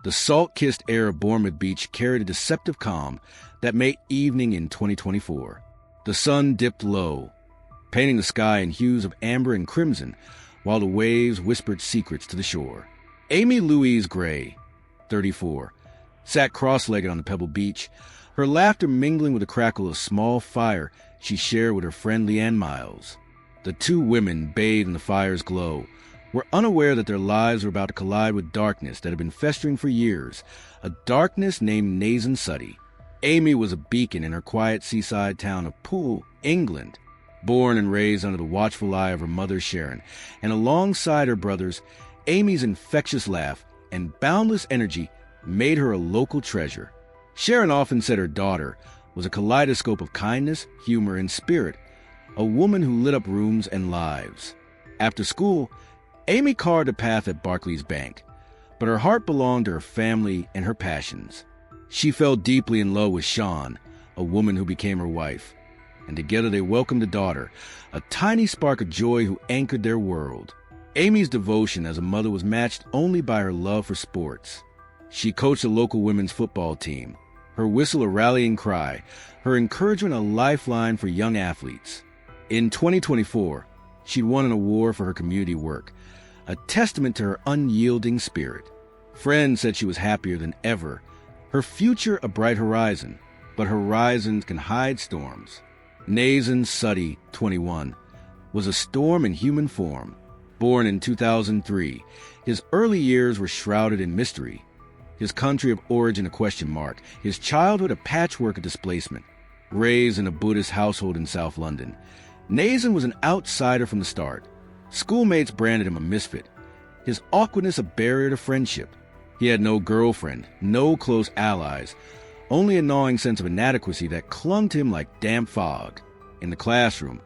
The salt-kissed air of Bournemouth Beach carried a deceptive calm that made evening in 2024. The sun dipped low, painting the sky in hues of amber and crimson, while the waves whispered secrets to the shore. Amy Louise Gray, 34, sat cross-legged on the pebble beach, her laughter mingling with the crackle of a small fire she shared with her friend Leanne Miles. The two women, bathed in the fire's glow, were unaware that their lives were about to collide with darkness that had been festering for years, a darkness named Nazen Suddy. Amy was a beacon in her quiet seaside town of Poole, England, born and raised under the watchful eye of her mother Sharon, and alongside her brothers, Amy's infectious laugh and boundless energy made her a local treasure. Sharon often said her daughter was a kaleidoscope of kindness, humor, and spirit, a woman who lit up rooms and lives. After school, Amy carved a path at Barclays Bank, but her heart belonged to her family and her passions. She fell deeply in love with Sean, a woman who became her wife, and together they welcomed a daughter, a tiny spark of joy who anchored their world. Amy's devotion as a mother was matched only by her love for sports. She coached a local women's football team, her whistle a rallying cry, her encouragement a lifeline for young athletes. In 2024, she'd won an award for her community work, a testament to her unyielding spirit. Friends said she was happier than ever, her future a bright horizon, but horizons can hide storms. Nazen Suddy, 21, was a storm in human form. Born in 2003, his early years were shrouded in mystery, his country of origin a question mark, his childhood a patchwork of displacement. Raised in a Buddhist household in South London, Nazen was an outsider from the start. Schoolmates branded him a misfit, his awkwardness a barrier to friendship. He had no girlfriend, no close allies, only a gnawing sense of inadequacy that clung to him like damp fog. In the classroom,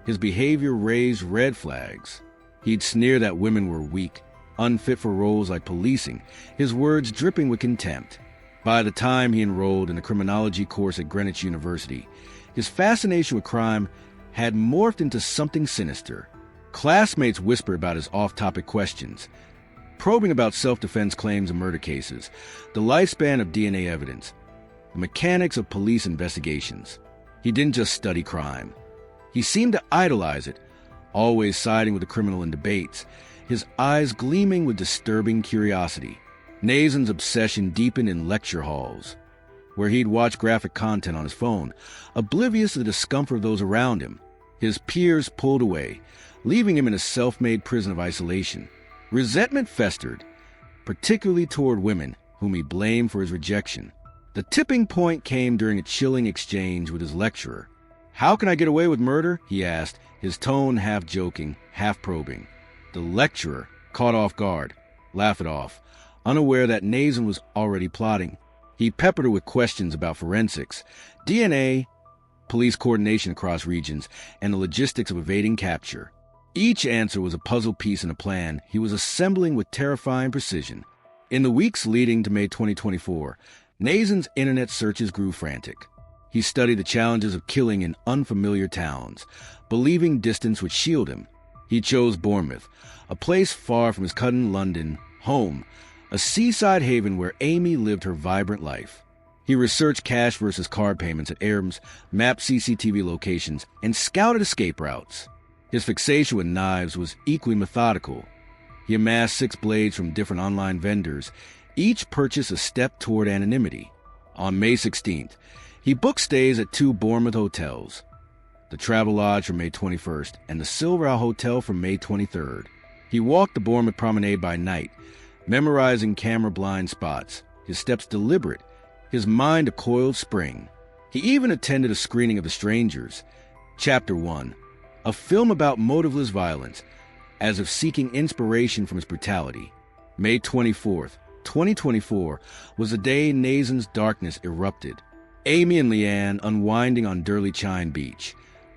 his behavior raised red flags. He'd sneer that women were weak, unfit for roles like policing, his words dripping with contempt. By the time he enrolled in a criminology course at Greenwich University, his fascination with crime had morphed into something sinister. Classmates whispered about his off-topic questions, probing about self-defense claims and murder cases, the lifespan of DNA evidence, the mechanics of police investigations. He didn't just study crime. He seemed to idolize it, always siding with the criminal in debates, his eyes gleaming with disturbing curiosity. Nazen's obsession deepened in lecture halls, where he'd watch graphic content on his phone, oblivious to the discomfort of those around him. His peers pulled away, leaving him in a self-made prison of isolation. Resentment festered, particularly toward women, whom he blamed for his rejection. The tipping point came during a chilling exchange with his lecturer. "How can I get away with murder?" he asked, his tone half joking, half probing. The lecturer, caught off guard, laughed it off, unaware that Nazen was already plotting. He peppered her with questions about forensics, DNA, police coordination across regions, and the logistics of evading capture. Each answer was a puzzle piece in a plan he was assembling with terrifying precision. In the weeks leading to May 2024, Nazen's internet searches grew frantic. He studied the challenges of killing in unfamiliar towns, believing distance would shield him. He chose Bournemouth, a place far from his cousin London home, a seaside haven where Amy lived her vibrant life. He researched cash versus card payments at Airms, mapped CCTV locations, and scouted escape routes. His fixation with knives was equally methodical. He amassed 6 blades from different online vendors, each purchase a step toward anonymity. On May 16th, he booked stays at 2 Bournemouth hotels, the Travelodge for May 21st and the Silverhouse Hotel for May 23rd. He walked the Bournemouth promenade by night, memorizing camera blind spots, his steps deliberate, his mind a coiled spring. He even attended a screening of The Strangers, Chapter 1, a film about motiveless violence, as if seeking inspiration from his brutality. May 24th, 2024 was the day Nazen's darkness erupted. Amy and Leanne, unwinding on Durley Chine Beach,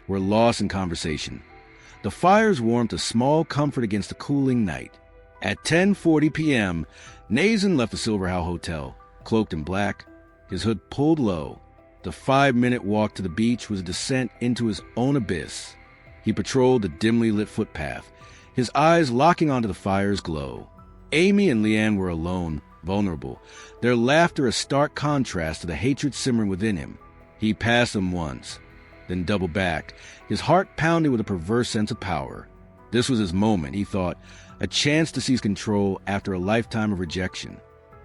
were lost in conversation. The fire's warmth a small comfort against the cooling night. At 10:40 p.m., Nazen left the Silverhouse Hotel, cloaked in black, his hood pulled low. The 5-minute walk to the beach was a descent into his own abyss. He patrolled the dimly lit footpath, his eyes locking onto the fire's glow. Amy and Leanne were alone, vulnerable, their laughter a stark contrast to the hatred simmering within him. He passed them once, then doubled back, his heart pounding with a perverse sense of power. This was his moment, he thought, a chance to seize control after a lifetime of rejection.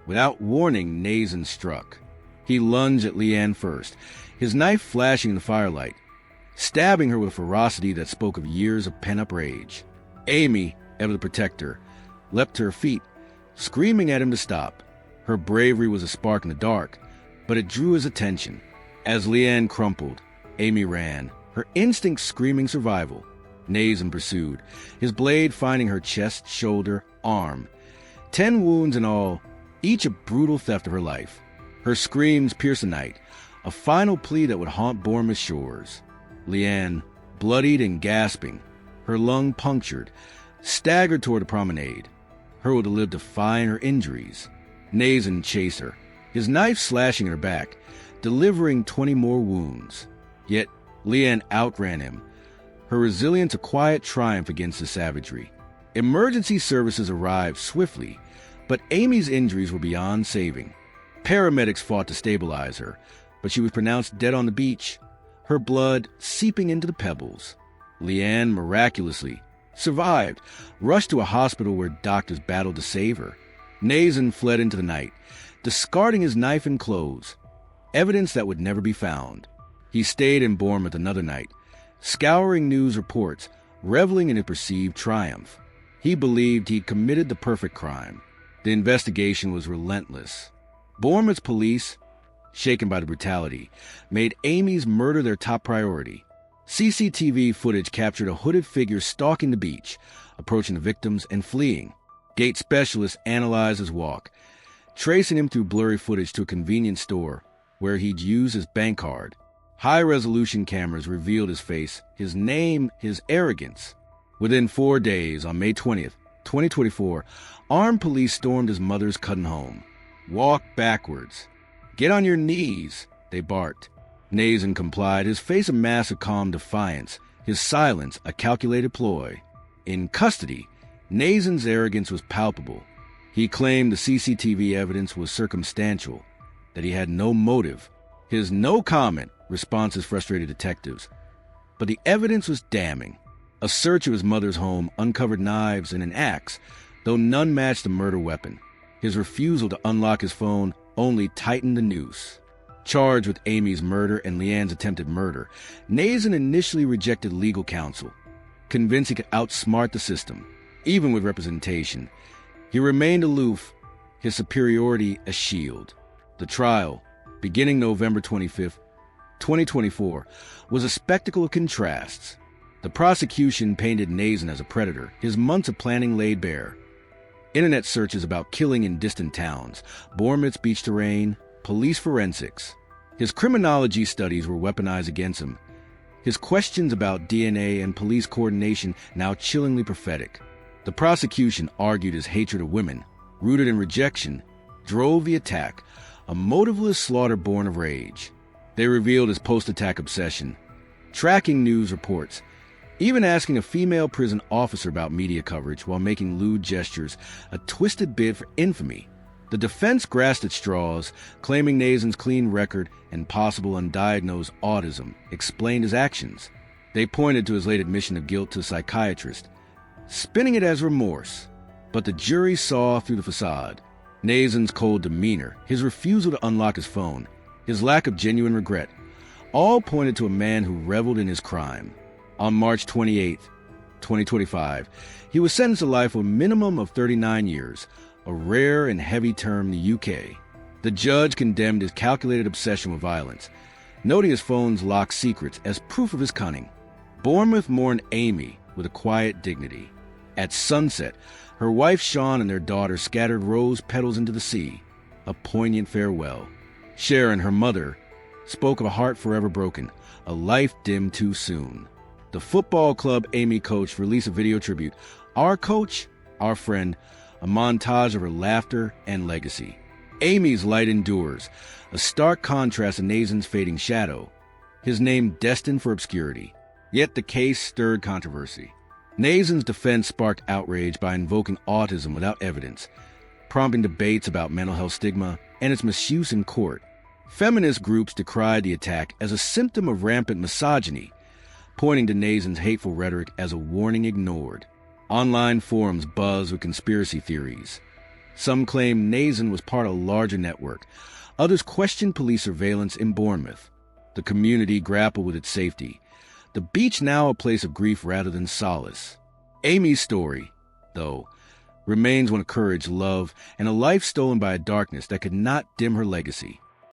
Without warning, Nazen struck. He lunged at Leanne first, his knife flashing in the firelight, stabbing her with a ferocity that spoke of years of pent-up rage. Amy, ever the protector, leapt to her feet, screaming at him to stop. Her bravery was a spark in the dark, but it drew his attention. As Leanne crumpled, Amy ran, her instinct screaming survival. Nazen pursued, his blade finding her chest, shoulder, arm. 10 wounds in all, each a brutal theft of her life. Her screams pierced the night, a final plea that would haunt Bournemouth shores. Leanne, bloodied and gasping, her lung punctured, staggered toward the promenade, hurled to live defying her injuries. Nazen chased her, his knife slashing at her back, delivering 20 more wounds. Yet Leanne outran him, her resilience a quiet triumph against the savagery. Emergency services arrived swiftly, but Amy's injuries were beyond saving. Paramedics fought to stabilize her, but she was pronounced dead on the beach, her blood seeping into the pebbles. Leanne miraculously survived, rushed to a hospital where doctors battled to save her. Nazen fled into the night, discarding his knife and clothes, evidence that would never be found. He stayed in Bournemouth another night, scouring news reports, reveling in his perceived triumph. He believed he'd committed the perfect crime. The investigation was relentless. Bournemouth's police, shaken by the brutality, made Amy's murder their top priority. CCTV footage captured a hooded figure stalking the beach, approaching the victims and fleeing. Gate specialists analyzed his walk, tracing him through blurry footage to a convenience store where he'd used his bank card. High-resolution cameras revealed his face, his name, his arrogance. Within 4 days, on May 20th, 2024, armed police stormed his mother's Cutton home. "Walk backwards. Get on your knees," they barked. Nazen complied, his face a mask of calm defiance, his silence a calculated ploy. In custody, Nazen's arrogance was palpable. He claimed the CCTV evidence was circumstantial, that he had no motive. His no comment responses frustrated detectives. But the evidence was damning. A search of his mother's home uncovered knives and an axe, though none matched the murder weapon. His refusal to unlock his phone only tightened the noose. Charged with Amy's murder and Leanne's attempted murder, Nazen initially rejected legal counsel, convinced he could outsmart the system, even with representation. He remained aloof, his superiority a shield. The trial, beginning November 25th, 2024, was a spectacle of contrasts. The prosecution painted Nazen as a predator, his months of planning laid bare. Internet searches about killing in distant towns, Bournemouth's beach terrain, police forensics. His criminology studies were weaponized against him. His questions about DNA and police coordination now chillingly prophetic. The prosecution argued his hatred of women, rooted in rejection, drove the attack, a motiveless slaughter born of rage. They revealed his post-attack obsession, tracking news reports, even asking a female prison officer about media coverage while making lewd gestures, a twisted bid for infamy. The defense grasped at straws, claiming Nazen's clean record and possible undiagnosed autism explained his actions. They pointed to his late admission of guilt to a psychiatrist, spinning it as remorse. But the jury saw through the facade. Nazen's cold demeanor, his refusal to unlock his phone, his lack of genuine regret, all pointed to a man who reveled in his crime. On March 28, 2025, he was sentenced to life with a minimum of 39 years, a rare and heavy term in the UK. The judge condemned his calculated obsession with violence, noting his phone's locked secrets as proof of his cunning. Bournemouth mourned Amy with a quiet dignity. At sunset, her wife Sean and their daughter scattered rose petals into the sea, a poignant farewell. Sharon, her mother, spoke of a heart forever broken, a life dimmed too soon. The football club Amy coached released a video tribute, Our Coach, Our Friend, a montage of her laughter and legacy. Amy's light endures, a stark contrast to Nazen's fading shadow, his name destined for obscurity. Yet the case stirred controversy. Nazen's defense sparked outrage by invoking autism without evidence. prompting debates about mental health stigma and its misuse in court. Feminist groups decried the attack as a symptom of rampant misogyny, pointing to Nazen's hateful rhetoric as a warning ignored. Online forums buzzed with conspiracy theories. Some claimed Nazen was part of a larger network. Others questioned police surveillance in Bournemouth. The community grappled with its safety. The beach now a place of grief rather than solace. Amy's story, though, remains one of courage, love, and a life stolen by a darkness that could not dim her legacy.